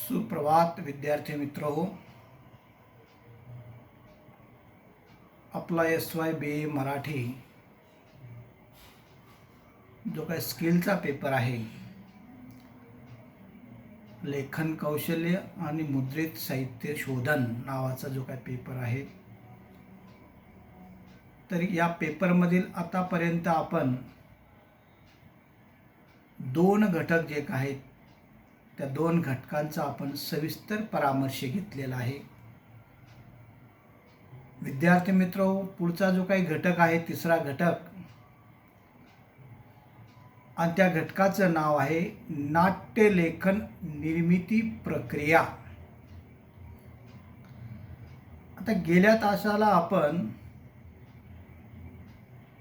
सुप्रभात विद्यार्थी मित्र हो. आपला SYBA मराठी जो काही स्किलचा पेपर आहे, लेखन कौशल्य आणि मुद्रित साहित्य शोधन नावाचा जो काही पेपर आहे, तर या पेपरमधील आतापर्यंत आपण दोन घटक जे आहेत त्या दोन घटकांचा आपण सविस्तर परामर्श घेतलेला आहे. विद्यार्थी मित्र, पुढचा जो काही घटक आहे, तिसरा घटक, आणि त्या घटकाचं नाव आहे नाट्यलेखन निर्मिती प्रक्रिया. आता गेल्या तासाला आपण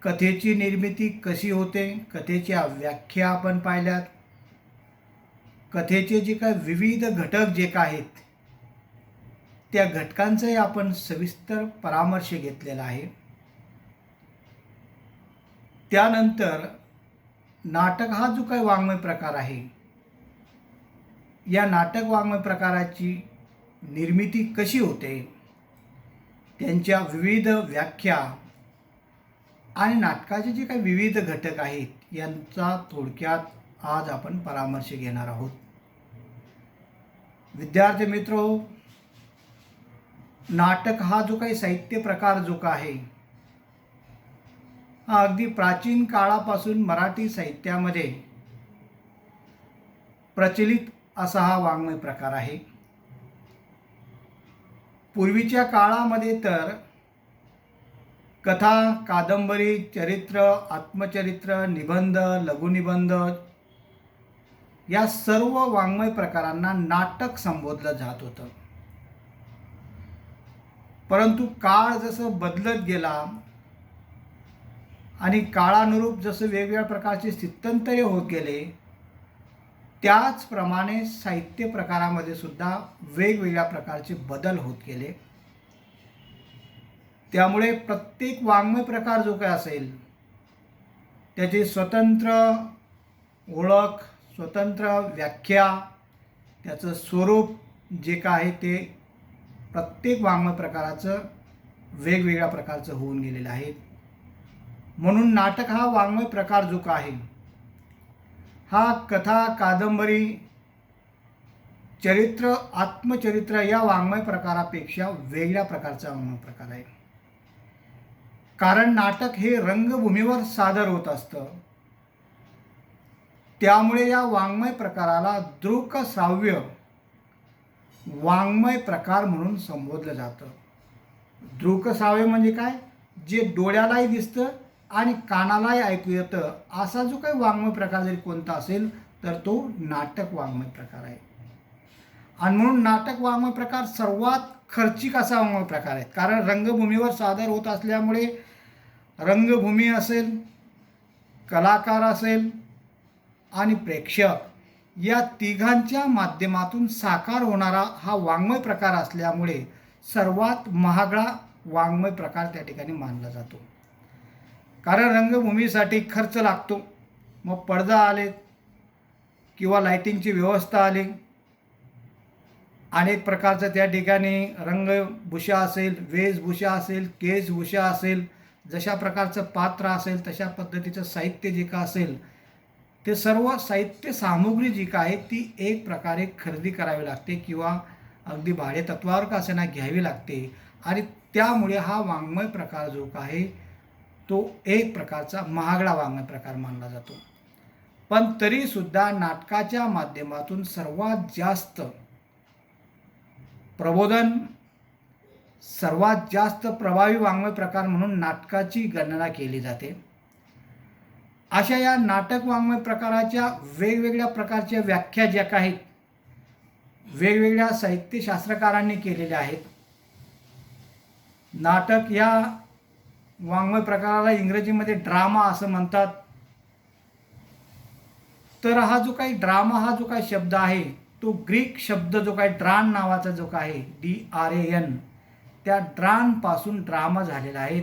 कथेची निर्मिती कशी होते, कथेच्या व्याख्या आपण पाहिल्यात. कथेचे जे काही विविध घटक जे काय आहेत त्या घटकांचाही आपण सविस्तर परामर्श घेतलेला आहे. त्यानंतर नाटक हा जो काही वाङ्मय प्रकार आहे, या नाटक वाङ्मय प्रकाराची निर्मिती कशी होते, त्यांच्या विविध व्याख्या आणि नाटकाचे जे काही विविध घटक आहेत यांचा थोडक्यात आज आपण परामर्श घेणार आहोत. विद्यार्थी मित्रो, नाटक हा जो काही साहित्य प्रकार जो का आहे, हा अगदी प्राचीन काळापासून मराठी साहित्यामध्ये प्रचलित असा हा वाङ्मय प्रकार आहे. पूर्वीच्या काळामध्ये तर कथा, कादंबरी, चरित्र, आत्मचरित्र, निबंध, लघुनिबंध या सर्व वाङ्मय प्रकारांना नाटक संबोधलं जात होतं. परंतु काळ जसं बदलत गेला आणि काळानुरूप जसं वेगवेगळ्या प्रकारचे स्थित्यंतरे होत गेले, त्याचप्रमाणे साहित्य प्रकारामध्ये सुद्धा वेगवेगळ्या प्रकारचे बदल होत गेले. त्यामुळे प्रत्येक वाङ्मय प्रकार जो काय असेल त्याची स्वतंत्र ओळख, स्वतंत्र व्याख्या, त्याचं स्वरूप जे काय आहे ते प्रत्येक वाङ्मय प्रकाराचं वेगवेगळ्या प्रकारचं होऊन गेलेलं आहे. म्हणून नाटक हा वाङ्मय प्रकार जो का आहे, हा कथा, कादंबरी, चरित्र, आत्मचरित्र या वाङ्मय प्रकारापेक्षा वेगळ्या प्रकारचा वाङ्मय प्रकार आहे. कारण नाटक हे रंगभूमीवर सादर होत असतं. त्यामुळे या वाङ्मय प्रकाराला दृकश्राव्य वाङ्मय प्रकार म्हणून संबोधलं जातं. दृकश्राव्य म्हणजे काय, जे डोळ्यालाही दिसतं आणि कानालाही ऐकू येतं असा जो काही वाङ्मय प्रकार जरी कोणता असेल तर तो नाटक वाङ्मय प्रकार आहे. आणि म्हणून नाटक वाङ्मय प्रकार सर्वात खर्चिक असा वाङ्मय प्रकार आहे. कारण रंगभूमीवर सादर होत असल्यामुळे रंगभूमी असेल, कलाकार असेल आणि प्रेक्षक या तिघांच्या माध्यमातून साकार होणारा हा वाङ्मय प्रकार असल्यामुळे सर्वात महागडा वाङ्मय प्रकार त्या ठिकाणी मानला जातो. कारण रंगभूमीसाठी खर्च लागतो. मग पडदा आले किंवा लाईटिंगची व्यवस्था आली, अनेक प्रकारचं त्या ठिकाणी रंगभूषा असेल, वेशभूषा असेल, केशभूषा असेल, जशा प्रकारचं पात्र असेल तशा पद्धतीचं साहित्य जे का असेल ते सर्व साहित्य सामुग्री जी का आहे ती एक प्रकारे खरेदी करावी लागते किंवा अगदी भाडे तत्वावर का असेना घ्यावी लागते. आणि त्यामुळे हा वाङ्मय प्रकार जो का आहे तो एक प्रकारचा महागडा वाङ्मय प्रकार मानला जातो. पण तरीसुद्धा नाटकाच्या माध्यमातून सर्वात जास्त प्रबोधन, सर्वात जास्त प्रभावी वाङ्मय प्रकार म्हणून नाटकाची गणना केली जाते. अशा या नाटक वाङ्मय प्रकाराच्या वेगवेगळ्या प्रकारच्या व्याख्या ज्या आहेत वेगवेगळ्या साहित्यशास्त्रकारांनी केलेल्या आहेत. नाटक या वाङ्मय प्रकाराला इंग्रजीमध्ये ड्रामा असं म्हणतात. तर हा जो काही ड्रामा हा जो काही शब्द आहे तो ग्रीक शब्द जो काही ड्रान नावाचा जो काय आहे DRAN, त्या ड्रानपासून ड्रामा झालेला आहे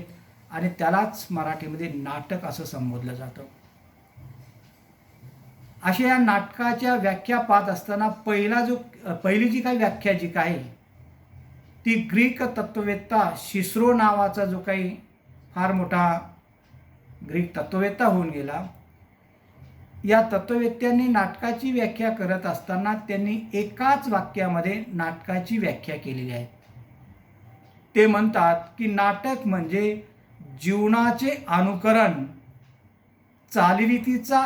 आणि त्यालाच मराठीमध्ये नाटक असं संबोधलं जातं. अशा या नाटकाच्या व्याख्या पाहत असताना पहिली जी काही व्याख्या जी काही ती ग्रीक तत्ववेत्ता सिसरो नावाचा जो काही फार मोठा ग्रीक तत्ववेत्ता होऊन गेला, या तत्ववेत्त्यांनी नाटकाची व्याख्या करत असताना त्यांनी एकाच वाक्यामध्ये नाटकाची व्याख्या केलेली आहे. ते म्हणतात की नाटक म्हणजे जीवनाचे अनुकरण, चालीरीतीचा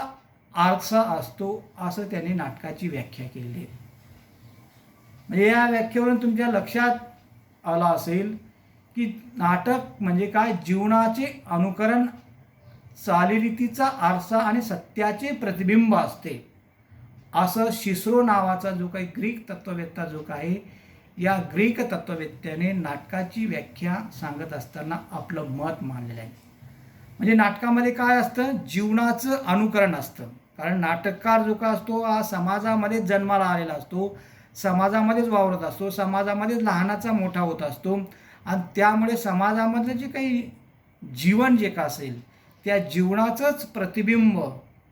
आरसा असतो, असं त्यांनी नाटकाची व्याख्या केलेली आहे. म्हणजे या व्याख्येवरून तुमच्या लक्षात आलं असेल की नाटक म्हणजे काय, जीवनाचे अनुकरण, चालीरीतीचा आरसा आणि सत्याचे प्रतिबिंब असते, असं सिसरो नावाचा जो काही ग्रीक तत्ववेत्ता जो काही, या ग्रीक तत्ववेत्त्याने नाटकाची व्याख्या सांगत असताना आपलं मत मांडलेलं आहे. म्हणजे नाटकामध्ये काय असतं, जीवनाचं अनुकरण असतं. कारण नाटककार जो का असतो हा समाजामध्ये जन्माला आलेला असतो, समाजामध्येच वावरत असतो, समाजामध्येच लहानाचा मोठा होत असतो आणि त्यामुळे समाजामधलं जे काही जीवन जे का असेल त्या जीवनाचंच प्रतिबिंब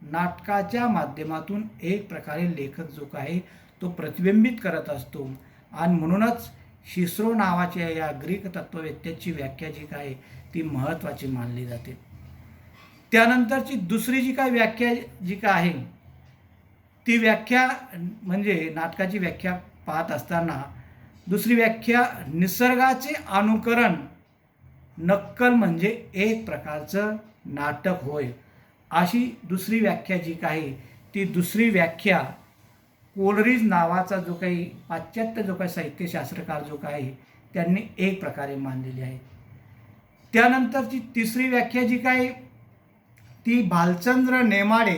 नाटकाच्या माध्यमातून एक प्रकारे लेखक जो का आहे तो प्रतिबिंबित करत असतो. आणि म्हणूनच सिसरो नावाच्या या ग्रीक तत्ववेत्त्याची व्याख्या जी काय ती महत्त्वाची मानली जाते. त्यानंतरची दुसरी जी काय व्याख्या जी काय आहे ती व्याख्या म्हणजे नाटकाची व्याख्या पाहत असताना दुसरी व्याख्या निसर्गाचे अनुकरण, नक्कल म्हणजे एक प्रकारचं नाटक होय, अशी दुसरी व्याख्या जी काही ती दुसरी व्याख्या कोलरिज नावाचा जो काही पाश्चात्य जो काही साहित्यशास्त्रकार जो काही त्यांनी एक प्रकारे मांडलेली आहे. त्यानंतरची तिसरी व्याख्या जी काही ती भालचंद्र नेमाडे,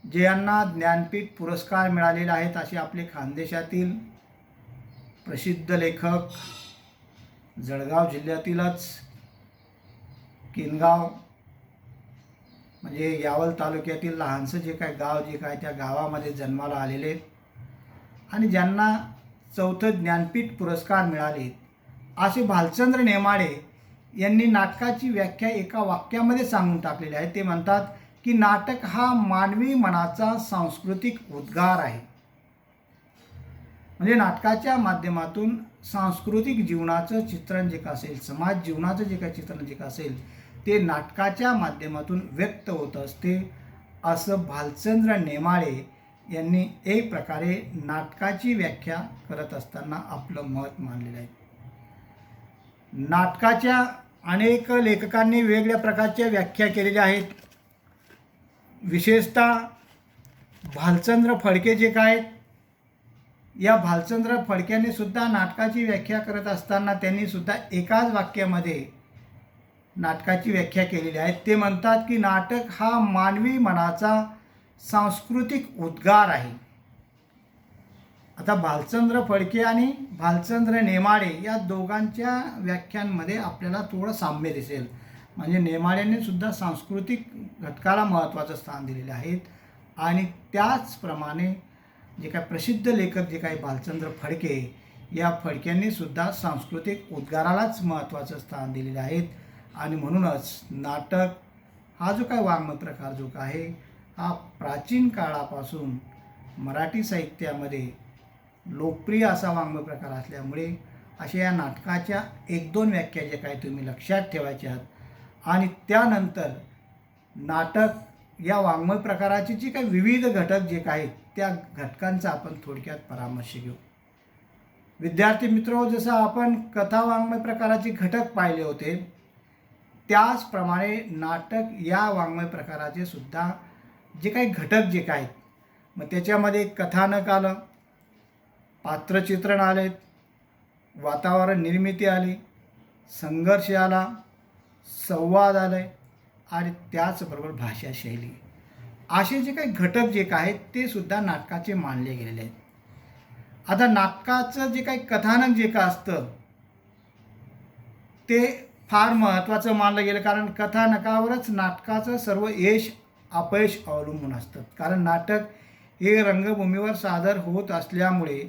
जे यांना ज्ञानपीठ पुरस्कार मिळालेले आहेत असे आपले खानदेशातील प्रसिद्ध लेखक, जळगाव जिल्ह्यातीलच किनगाव म्हणजे यावल तालुक्यातील लहानसं जे काय गाव जे काय त्या गावामध्ये जन्माला आलेले आणि ज्यांना चौथं ज्ञानपीठ पुरस्कार मिळाले असे भालचंद्र नेमाडे यांनी नाटकाची व्याख्या एका वाक्यामध्ये सांगून टाकलेली आहे. ते म्हणतात की नाटक हा मानवी मनाचा सांस्कृतिक उद्गार आहे. म्हणजे नाटकाच्या माध्यमातून सांस्कृतिक जीवनाचं चित्रण जे का असेल, समाज जीवनाचं जे काही चित्रण जे का असेल ते नाटकाच्या माध्यमातून व्यक्त होत असते, असं भालचंद्र नेमाडे यांनी एक प्रकारे नाटकाची व्याख्या करत असताना आपलं मत मांडलेलं आहे. नाटकाच्या अनेक लेखकांनी वेगवेगळ्या प्रकारच्या व्याख्या केलेल्या आहेत. विशेषतः भालचंद्र फडके जे काय, या भालचंद्र फडक्यांनी सुद्धा नाटकाची व्याख्या करत असताना त्यांनी सुद्धा एकाच वाक्यामध्ये नाटकाची व्याख्या केलेली आहे. ते म्हणतात की नाटक हा मानवी मनाचा सांस्कृतिक उद्गार आहे. आता भालचंद्र फडके आणि भालचंद्र नेमाडे या दोघांच्या व्याख्यांमध्ये आपल्याला थोडं साम्य दिसेल. म्हणजे नेमाड्यांनी सुद्धा सांस्कृतिक घटकाला महत्त्वाचं स्थान दिलेले आहेत आणि त्याचप्रमाणे जे काय प्रसिद्ध लेखक जे काही भालचंद्र फडके, या फडक्यांनी सुद्धा सांस्कृतिक उद्गारालाच महत्त्वाचं स्थान दिलेले आहेत. आणि म्हणूनच नाटक हा जो काय वाङ्मय प्रकार जो काय आहे हा प्राचीन काळापासून मराठी साहित्यामध्ये लोकप्रिय असा वाङ्मय प्रकार असल्यामुळे अशा या नाटकाच्या एक दोन व्याख्या जे काय तुम्ही लक्षात ठेवायच्या. आणि त्यानंतर नाटक या वाङ्मय प्रकाराचे जे काही विविध घटक जे काय त्या घटकांचा आपण थोडक्यात परामर्श घेऊ. विद्यार्थी मित्रो, जसं आपण कथा वाङ्मय प्रकाराचे घटक पाहिले होते त्याचप्रमाणे नाटक या वाङ्मय प्रकाराचे सुद्धा जे काही घटक जे काय मग त्याच्यामध्ये कथानक आलं, पात्रचित्रण आले, वातावरण निर्मिती आली, संघर्ष आला, संवाद आले आणि त्याचबरोबर भाषा शैली, असे जे काही घटक जे काय आहेत ते सुद्धा नाटकाचे मानले गेलेले आहेत. आता नाटकाचं जे काही कथानक जे काय असतं ते फार महत्त्वाचं मानलं गेलं, कारण कथानकावरच नाटकाचं सर्व यश अपयश अवलंबून असतं. कारण नाटक हे रंगभूमीवर सादर होत असल्यामुळे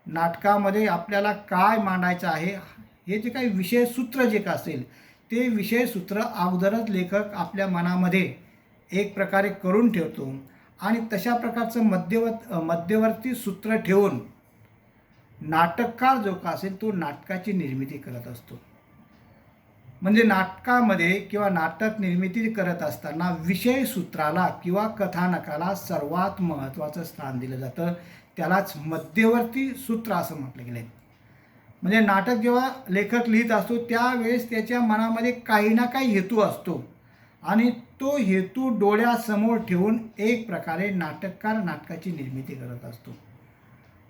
नाटकामध्ये आपल्याला काय मांडायचं आहे हे जे काही विषयसूत्र जे का असेल ते विषयसूत्र अगोदरच लेखक आपल्या मनामध्ये एक प्रकारे करून ठेवतो आणि तशा प्रकारचं मध्यवर्ती सूत्र ठेवून नाटककार जो का असेल तो नाटकाची निर्मिती करत असतो. म्हणजे नाटकामध्ये किंवा नाटक निर्मिती करत असताना विषय सूत्राला किंवा कथानकाला सर्वात महत्त्वाचं स्थान दिलं जातं. त्यालाच मध्यवर्ती सूत्र असं म्हटलं गेलं आहे. म्हणजे नाटक जेव्हा लेखक लिहित असतो त्यावेळेस त्याच्या मनामध्ये काही ना काही हेतू असतो आणि तो हेतू डोळ्यासमोर ठेवून एक प्रकारे नाटककार नाटकाची निर्मिती करत असतो.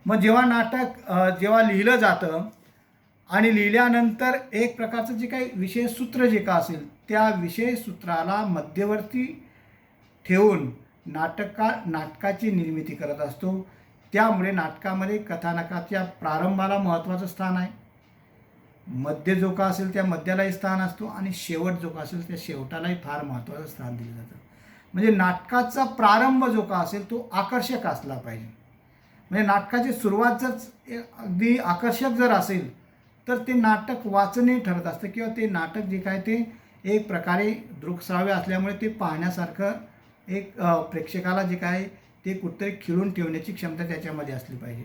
मग जेव्हा लिहिलं जातं आणि लिहिल्यानंतर एक प्रकारचं जे काही विषयसूत्र जे का असेल त्या विषयसूत्राला मध्यवर्ती ठेवून नाटककार नाटकाची निर्मिती करत असतो. त्यामुळे नाटकामध्ये कथानकाच्या प्रारंभाला महत्त्वाचं स्थान आहे, मध्य जो का असेल त्या मध्यालाही स्थान असतो आणि शेवट जो का असेल त्या शेवटालाही फार महत्त्वाचं स्थान दिलं जातं. म्हणजे नाटकाचा प्रारंभ जो का असेल तो आकर्षक असला पाहिजे. म्हणजे नाटकाची सुरुवात जर अगदी आकर्षक जर असेल तर ते नाटक वाचनीय ठरत असतं किंवा ते नाटक जे काय ते एक प्रकारे दृकश्राव्य असल्यामुळे ते पाहण्यासारखं एक प्रेक्षकाला जे काय ते कुठेतरी खिळून ठेवण्याची क्षमता त्याच्यामध्ये असली पाहिजे.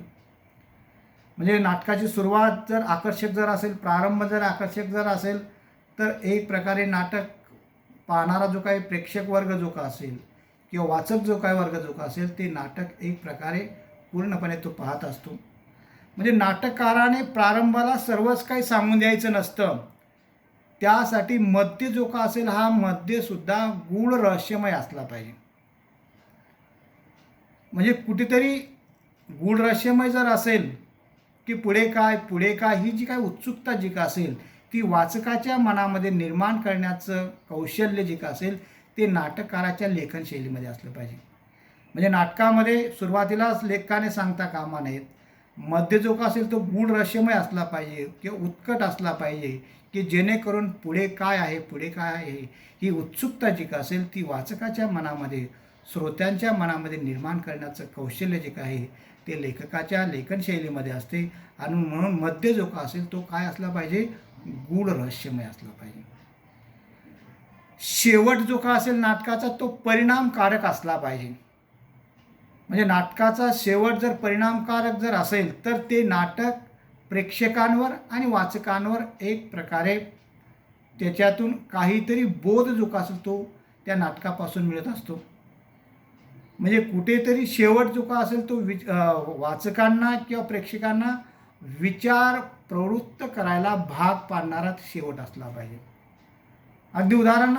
म्हणजे नाटकाची सुरुवात जर आकर्षक जर असेल, प्रारंभ जर आकर्षक जर असेल तर एक प्रकारे नाटक पाहणारा जो काही प्रेक्षक वर्ग जो का असेल किंवा वाचक जो काय वर्ग जो का असेल ते नाटक एक प्रकारे पूर्णपणे तो पाहत असतो. म्हणजे नाटककाराने प्रारंभाला सर्वच काही सांगून द्यायचं नसतं. त्यासाठी मध्य जो का असेल हा मध्यसुद्धा गूढ रहस्यमय असला पाहिजे. म्हणजे कुठेतरी गूढ रहस्यमय जर असेल की पुढे काय ही जी काय उत्सुकता जी का असेल ती वाचकाच्या मनामध्ये निर्माण करण्याचं कौशल्य जे का असेल ते नाटककाराच्या लेखनशैलीमध्ये असलं पाहिजे. म्हणजे नाटकामध्ये सुरुवातीलाच लेखकाने सांगता कामा नयेत. मध्य जो का असेल तो गूढ रहस्यमय असला पाहिजे किंवा उत्कट असला पाहिजे की जेणेकरून पुढे काय आहे ही उत्सुकता जी का असेल ती वाचकाच्या मनामध्ये, श्रोत्यांच्या मनामध्ये निर्माण करण्याचं कौशल्य जे काय आहे ते लेखकाच्या लेखनशैलीमध्ये असते. आणि म्हणून मध्य जो का असेल तो काय असला पाहिजे, गूढ रहस्यमय असला पाहिजे. शेवट जो का असेल नाटकाचा तो परिणामकारक असला पाहिजे. म्हणजे नाटकाचा शेवट जर परिणामकारक जर असेल तर ते नाटक प्रेक्षकांवर आणि वाचकांवर एक प्रकारे त्याच्यातून काहीतरी बोध जो का असेल तो त्या नाटकापासून मिळत असतो. म्हणजे कुठेतरी शेवट जो का असेल तो वाचकांना किंवा प्रेक्षकांना विचार प्रवृत्त करायला भाग पाडणारा शेवट असला पाहिजे. अगदी उदाहरण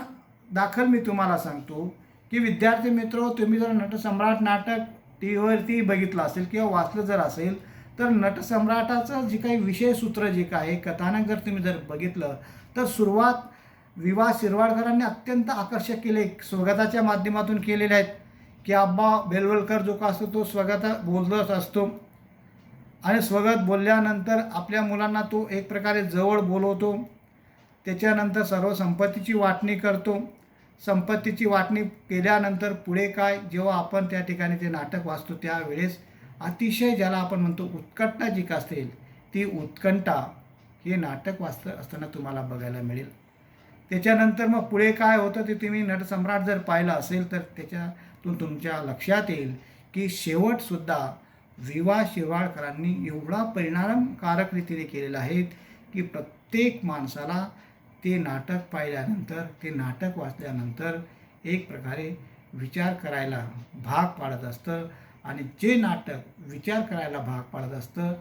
दाखल मी तुम्हाला सांगतो की विद्यार्थी मित्र, तुम्ही जर नटसम्राट नाटक टी व्हीवरती बघितलं असेल किंवा वाचलं जर असेल तर नटसम्राटाचं जे काही विषयसूत्र जे काय आहे, कथानक जर तुम्ही जर बघितलं तर सुरुवात विवा शिरवाडकरांनी अत्यंत आकर्षक केले, स्वगताच्या माध्यमातून केलेले आहेत की आब्बा बेलवलकर जो का असतो तो स्वगत बोलत असतो आणि स्वगत बोलल्यानंतर आपल्या मुलांना तो एक प्रकारे जवळ बोलवतो. त्याच्यानंतर सर्व संपत्तीची वाटणी करतो. संपत्तीची वाटणी केल्यानंतर पुढे काय, जेव्हा आपण त्या ठिकाणी ते नाटक वाचतो त्यावेळेस अतिशय ज्याला आपण म्हणतो उत्कंठा जी का असेल ती उत्कंठा हे नाटक वाचत असताना तुम्हाला बघायला मिळेल. त्याच्यानंतर मग पुढे काय होतं ते तुम्ही नटसम्राट जर पाहिलं असेल तर त्याच्यातून तुमच्या लक्षात येईल की शेवटसुद्धा विवा शिरवाडकरांनी एवढा परिणामकारक रीतीने केलेला आहे की प्रत्येक माणसाला ते नाटक पाहिल्यानंतर, ते नाटक वाचल्यानंतर एक प्रकारे विचार करायला भाग पाडत असतं. आणि जे नाटक विचार करायला भाग पाडत असतं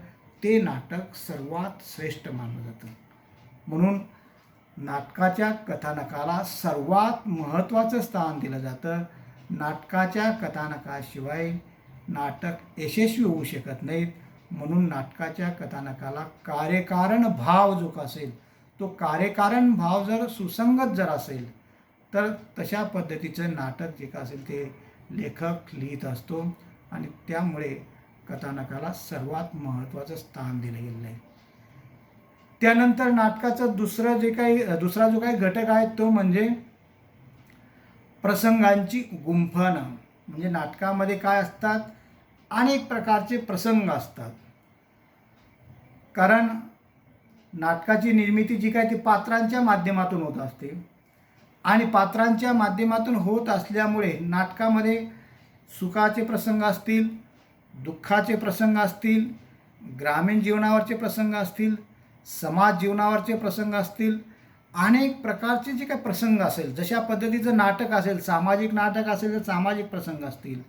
ते नाटक सर्वात श्रेष्ठ मानलं जातं. म्हणून नाटकाच्या कथानकाला सर्वात महत्त्वाचं स्थान दिलं जातं. नाटकाच्या कथानकाशिवाय नाटक यशस्वी होऊ शकत नाहीत. म्हणून नाटकाच्या कथानकाला कार्यकारण भाव जो का असेल तो कार्यकारण भाव जर सुसंगत जर असेल तर तशा पद्धतीचं नाटक जे का असेल ते लेखक लिहित असतो आणि त्यामुळे कथानकाला सर्वात महत्त्वाचं स्थान दिलं गेलेलं आहे. त्यानंतर नाटकाचं दुसरा जो काही घटक आहे तो म्हणजे प्रसंगांची गुंफण. म्हणजे नाटकामध्ये काय असतात, अनेक प्रकारचे प्रसंग असतात. कारण नाटकाची निर्मिती जी काय ती पात्रांच्या माध्यमातून होत असते आणि पात्रांच्या माध्यमातून होत असल्यामुळे नाटकामध्ये सुखाचे प्रसंग असतील, दुःखाचे प्रसंग असतील, ग्रामीण जीवनावरचे प्रसंग असतील, समाज जीवनावरचे प्रसंग असतील, अनेक प्रकारचे जे काही प्रसंग असेल, जशा पद्धतीचं नाटक असेल, सामाजिक नाटक असेल तर सामाजिक प्रसंग असतील,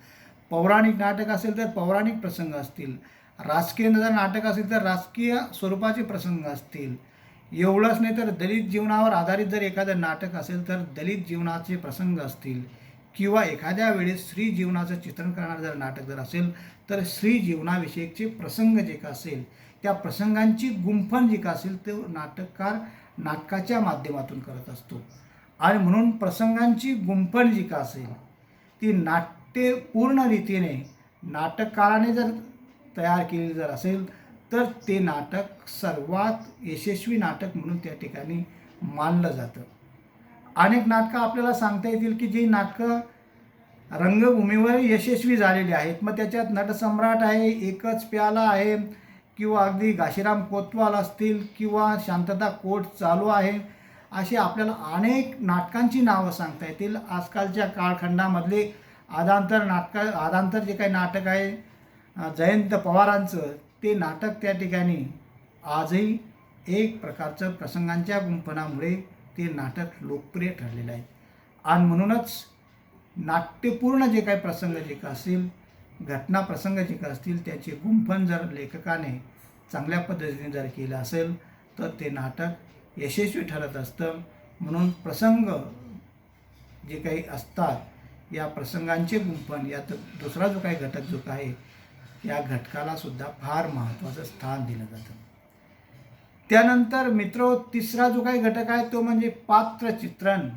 पौराणिक नाटक असेल तर पौराणिक प्रसंग असतील, राजकीय जर नाटक असेल तर राजकीय स्वरूपाचे प्रसंग असतील. एवढंच नाही तर दलित जीवनावर आधारित जर एखादं नाटक असेल तर दलित जीवनाचे प्रसंग असतील, किंवा एखाद्या वेळेस स्त्री जीवनाचं चित्रण करणारं जर नाटक जर असेल तर स्त्री जीवनाविषयीचे प्रसंग जे का असेल त्या प्रसंगांची गुंफण जी का असेल ते नाटककार नाटकाच्या माध्यमातून करत असतो. आणि म्हणून प्रसंगांची गुंफण जी का असेल ती नाट्य पूर्ण रीतीने नाटककाराने जर तयार केली जर असेल तर ते नाटक सर्वात यशस्वी नाटक म्हणून त्या ठिकाणी मानलं जातं. अनेक नाटकं आपल्याला सांगता येतील की जी नाटकं रंगभूमीवर यशस्वी झालेली आहेत. मग त्याच्यात नटसम्राट आहे, एकच प्याला आहे, किंवा अगदी घाशीराम कोतवाल असतील, किंवा शांतता कोर्ट चालू आहे, अशी आपल्याला अनेक नाटकांची नावं सांगता येतील. आजकालच्या कालखंडामधले आदांतर जे काही नाटक आहे जयंत पवारांचं, ते नाटक त्या ठिकाणी आजही एक प्रकारचं प्रसंगांच्या गुंफणामुळे ते नाटक लोकप्रिय ठरलेलं आहे. आणि म्हणूनच नाट्यपूर्ण जे काही प्रसंग जे का असतील, घटना प्रसंग जे का असतील, त्याचे गुंफण जर लेखकाने चांगल्या पद्धतीने जर केलं असेल तर ते नाटक यशस्वी ठरत असतं. म्हणून प्रसंग जे काही असतात या प्रसंगांचे गुंफण यात दुसरा जो काही घटक जो आहे या घटकाला सुद्धा फार महत्त्वाचं स्थान दिलं जातं. त्यानंतर मित्र तिसरा जो काही घटक आहे तो म्हणजे पात्रचित्रण,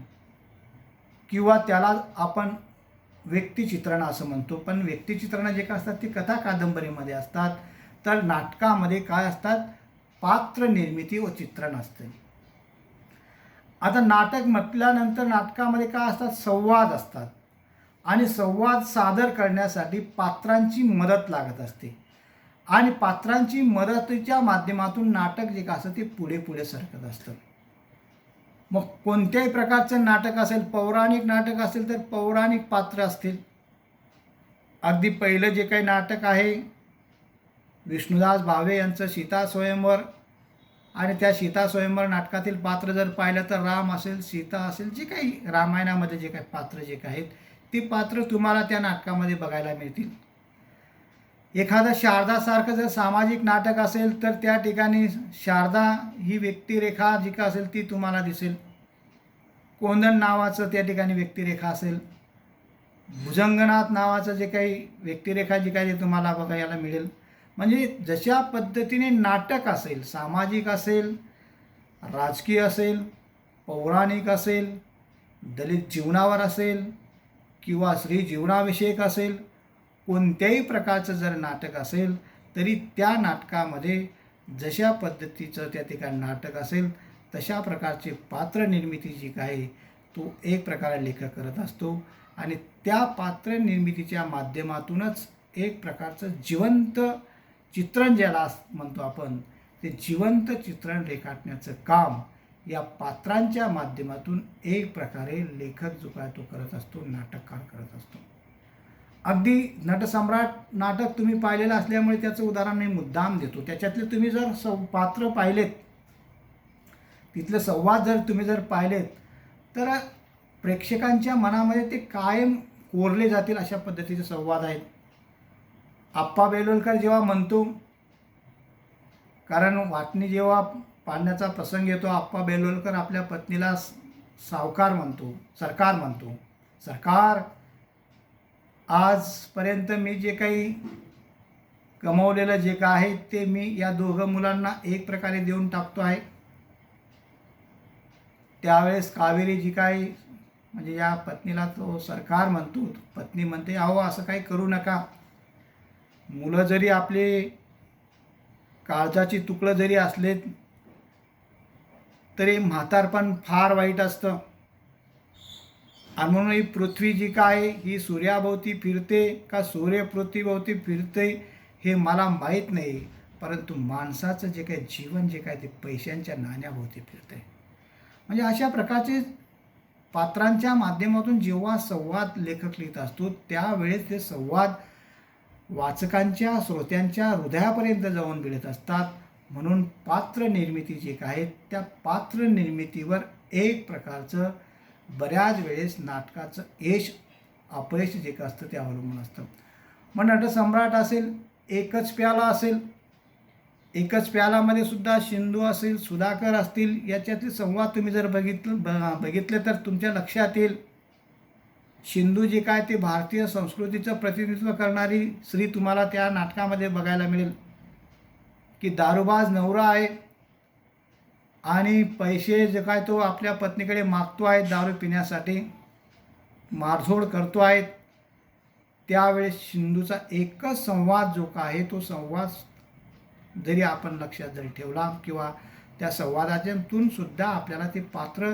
किंवा त्याला आपण व्यक्तिचित्रण असं म्हणतो. पण व्यक्तिचित्रण जे काय असतात ते कथा कादंबरीमध्ये असतात, तर नाटकामध्ये काय असतात, पात्र निर्मिती व चित्रण असते. आता नाटक म्हटल्यानंतर नाटकामध्ये काय असतात, संवाद असतात, आणि संवाद सादर करण्यासाठी पात्रांची मदत लागत असते, आणि पात्रांची मदतीच्या माध्यमातून नाटक जे काय असतं ते पुढे पुढे सरकत असतं. मग कोणत्याही प्रकारचं नाटक असेल, पौराणिक नाटक असेल तर पौराणिक पात्र असतील. अगदी पहिलं जे काही नाटक आहे विष्णुदास भावे यांचं सीता स्वयंवर, आणि त्या सीता स्वयंवर नाटकातील पात्र जर पाहिलं तर राम असेल, सीता असेल, जे काही रामायणामध्ये जे काही पात्र जे काही आहेत ती पात्र तुम्हाला त्या नाटकामध्ये बघायला मिळतील. एखादं शारदासारखं जर सामाजिक नाटक असेल तर त्या ठिकाणी शारदा ही व्यक्तिरेखा जी का असेल ती तुम्हाला दिसेल. कोंदण नावाचं त्या ठिकाणी व्यक्तिरेखा असेल. भुजंगनाथ नावाचं जे काही व्यक्तिरेखा जी काही तुम्हाला बघायला मिळेल. म्हणजे जशा पद्धतीने नाटक असेल, सामाजिक असेल, राजकीय असेल, पौराणिक असेल, दलित जीवनावर असेल, किंवा स्त्री जीवनाविषयक असेल, कोणत्याही प्रकारचं जर नाटक असेल तरी त्या नाटकामध्ये जशा पद्धतीचं त्या ठिकाणी नाटक असेल तशा प्रकारची पात्र निर्मिती जी काय तो एक प्रकारे लेखक करत असतो. आणि त्या पात्र निर्मितीच्या माध्यमातूनच एक प्रकारचं जिवंत चित्रण ज्याला म्हणतो आपण, ते जिवंत चित्रण रेखाटण्याचं काम या पात्रांच्या माध्यमातून एक प्रकारे लेखक जो काय तो करत असतो, नाटककार करत असतो. अगदी नटसम्राट नाटक तुम्ही पाहिलेलं असल्यामुळे त्याचं उदाहरण मी मुद्दाम देतो. त्याच्यातले तुम्ही जर पात्र पाहिलेत, तिथले संवाद जर तुम्ही जर पाहिलेत तर प्रेक्षकांच्या मनामध्ये ते कायम कोरले जातील अशा पद्धतीचे संवाद आहेत. आप्पा बेलोलकर जेव्हा म्हणतो, कारण वाटणी जेव्हा पाडण्याचा प्रसंग येतो, आप्पा बेलोलकर आपल्या पत्नीला सावकार म्हणतो, सरकार म्हणतो. सरकार, आजपर्यंत मी जे काही कमवलेलं जे काय आहे ते मी या दोघं मुलांना एक प्रकारे देऊन टाकतो आहे. त्यावेळेस कावेरी जी काय म्हणजे या पत्नीला तो सरकार म्हणतो, पत्नी म्हणते अहो असं काही करू नका. मुलं जरी आपले काळजाची तुकडं जरी असलेत तरी म्हातारपण फार वाईट असतं. आणि म्हणून ही पृथ्वी जी काय ही सूर्याभोवती फिरते का सूर्य पृथ्वीभोवती फिरते हे मला माहीत नाही, परंतु माणसाचं जे काही जीवन जे काय ते पैशांच्या नाण्याभोवती फिरते. म्हणजे अशा प्रकारचे पात्रांच्या माध्यमातून जेव्हा संवाद लेखक लिहित असतो त्यावेळेस ते संवाद वाचकांच्या श्रोत्यांच्या हृदयापर्यंत जाऊन भिडत असतात. म्हणून पात्र निर्मिती जे काय आहे त्या पात्र निर्मितीवर एक प्रकारचं बऱ्याच वेळेस नाटकाचं यश अपयश जे काय असतं ते अवलंबून असतं. मग नटसम्राट असेल, एकच प्याला असेल, एकच प्यालामध्ये सुद्धा शिंदू असेल, सुधाकर असतील, याच्यातील संवाद तुम्ही जर बघितले तर तुमच्या लक्षात येईल. शिंदू जे काय ते भारतीय संस्कृतीचं प्रतिनिधित्व करणारी स्त्री तुम्हाला त्या नाटकामध्ये बघायला मिळेल की दारूबाज नवरा आहे आणि पैसे जे काय तो आपल्या पत्नीकडे मागतो आहे दारू पिण्यासाठी, मारझोड करतो आहे. त्यावेळेस शिंदूचा एकच संवाद जो काय आहे तो संवाद जरी आपण लक्षात जरी ठेवला किंवा त्या संवादातून सुद्धा आपल्याला ते पात्र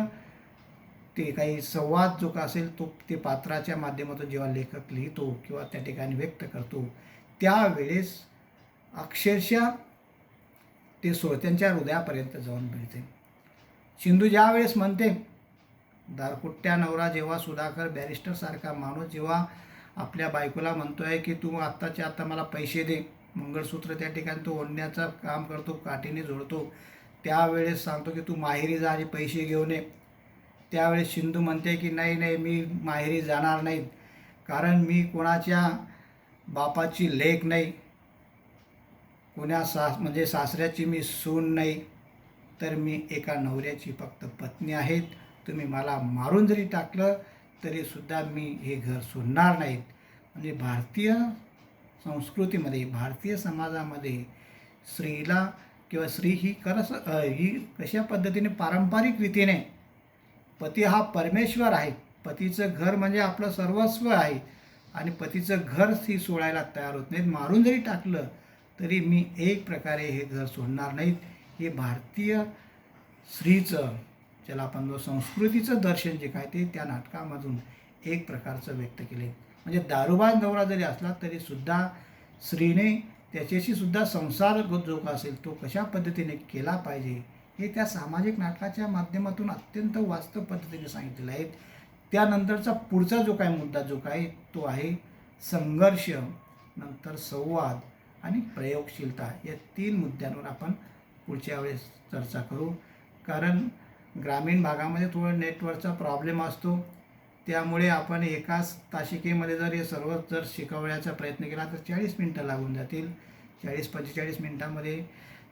ते काही संवाद जो का असेल तो ते पात्राच्या माध्यमातून जेव्हा लेखक लिहितो किंवा त्या ठिकाणी व्यक्त करतो त्यावेळेस अक्षरशः ते श्रोत्यांच्या हृदयापर्यंत जाऊन मिळते. शिंदू ज्या वेळेस म्हणते, दारकुट्ट्या नवरा जेव्हा सुधाकर बॅरिस्टरसारखा माणूस जेव्हा आपल्या बायकोला म्हणतो आहे की तू आत्ताच्या आत्ता मला पैसे दे, मंगळसूत्र त्या ठिकाणी तो ओढण्याचं काम करतो, काठीने जोडतो, त्यावेळेस सांगतो की तू माहेरी जा आणि पैसे घेऊन ये. त्यावेळेस शिंदू म्हणते की नाही नाही मी माहेरी जाणार नाही, कारण मी कोणाच्या बापाची लेक नाही, कोण्या म्हणजे सासऱ्याची मी सून नाही, तर मी एका नवऱ्याची फक्त पत्नी आहेत. तुम्ही मला मारून जरी टाकलं तरीसुद्धा मी हे घर सोडणार नाहीत. म्हणजे भारतीय संस्कृतीमध्ये भारतीय समाजामध्ये स्त्रीला किंवा स्त्री ही ही कशा पद्धतीने पारंपरिक रीतीने पती हा परमेश्वर आहे, पतीचं घर म्हणजे आपलं सर्वस्व आहे आणि पतीचं घर ती सोडायला तयार होत नाहीत. मारून जरी टाकलं तरी मी एक प्रकारे हे घर सोडणार नाहीत. हे भारतीय स्त्रीचं ज्याला आपण संस्कृतीचं दर्शन जे काय ते त्या नाटकामधून एक प्रकारचं व्यक्त केले. म्हणजे दारूबाज नवरा जरी असला तरीसुद्धा स्त्रीने त्याच्याशी सुद्धा संसार जो का असेल तो कशा पद्धतीने केला पाहिजे हे त्या सामाजिक नाटकाच्या माध्यमातून अत्यंत वास्तव पद्धतीने सांगितलेलं आहे. त्यानंतरचा पुढचा जो काय मुद्दा जो काय तो आहे संघर्ष, नंतर संवाद आणि प्रयोगशीलता. या 3 मुद्द्यांवर आपण पुढच्या वेळेस चर्चा करू. कारण ग्रामीण भागामध्ये थोडं नेटवर्कचा प्रॉब्लेम असतो, त्यामुळे आपण एकाच तासिकेमध्ये जर हे सर्व जर शिकवण्याचा प्रयत्न केला तर 40 मिनटं लागून जातील. 40-45 मिनटामध्ये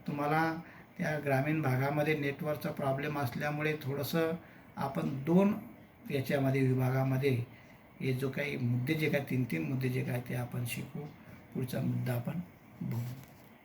तुम्हाला त्या ग्रामीण भागामध्ये नेटवर्कचा प्रॉब्लेम असल्यामुळे थोडंसं आपण 2 याच्यामध्ये विभागामध्ये हे जो काही मुद्दे जे काय 3-3 मुद्दे जे काय ते आपण शिकू. पुढचा मुद्दा आपण बघू.